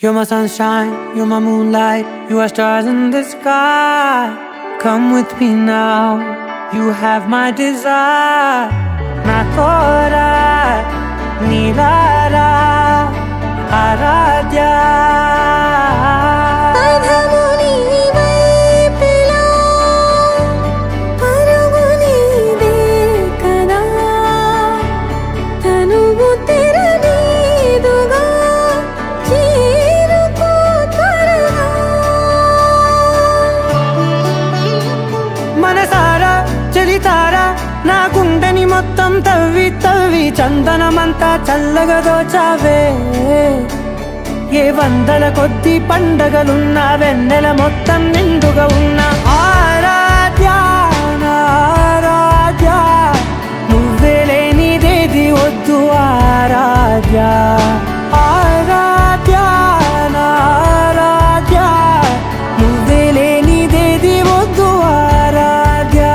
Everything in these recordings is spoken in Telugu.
You're my sunshine, you're my moonlight, you are stars in the sky. Come with me now, you have my desire. Na tora nilara aradya. మనసారా చలితారా నా గుండెని మొత్తం తవ్వి తవ్వి చందనమంతా చల్లగా దోచావే. ఏ వందల కొద్ది పండగలున్న వెన్నెల మొత్తం నిండుగా ఉన్న ఆరాధ్యా నా ఆరాధ్యా, నువ్వే లేనిదేది వద్దు ఆరాధ్యా. ఆరాధ్యా నా ఆరాధ్యా, నువ్వే లేనిదేది వద్దు ఆరాధ్యా.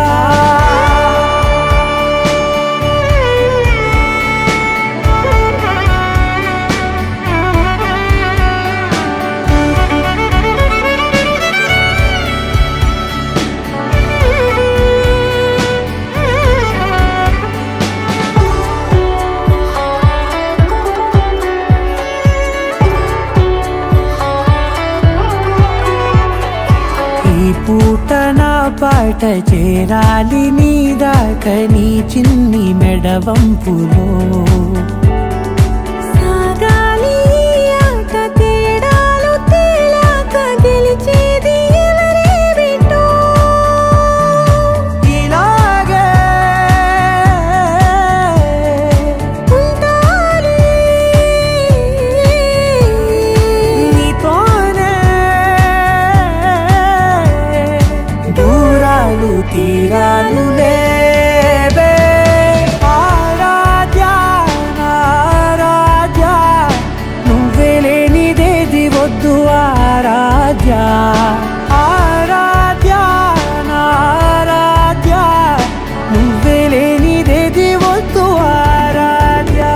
ఈ పూట నా పాట చేరాలి నీ దాకా నీ చిన్ని మెడవంపులో. సాగాలి ఆట తేడాలు తేలాక గెలిచేది ఎవరే బిడ్డో. ఇలాగే ఉంటాలి నీతోనే దూరాలు తీరాలు లేవే. ఆరాధ్యా నా ఆరాధ్యా, నువ్వే లేనిదేది వద్దు ఆరాధ్యా. ఆరాధ్యా నా ఆరాధ్యా, నువ్వే లేనిదేది వద్దు ఆరాధ్యా.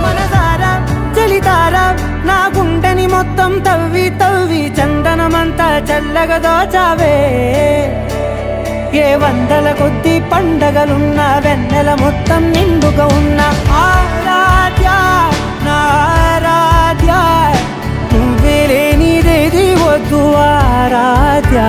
మనసారా చలితారా నా గుండెని మొత్తం తవ్వి తవ్వి చందనమంతా చల్లగా దోచావే. ఏ వందల కొద్ది పండగలున్న వెన్నెల మొత్తం నిండుగా ఉన్న ఆరాధ్యా నా ఆరాధ్యా, నువ్వే లేనిదేది వద్దు ఆరాధ్యా.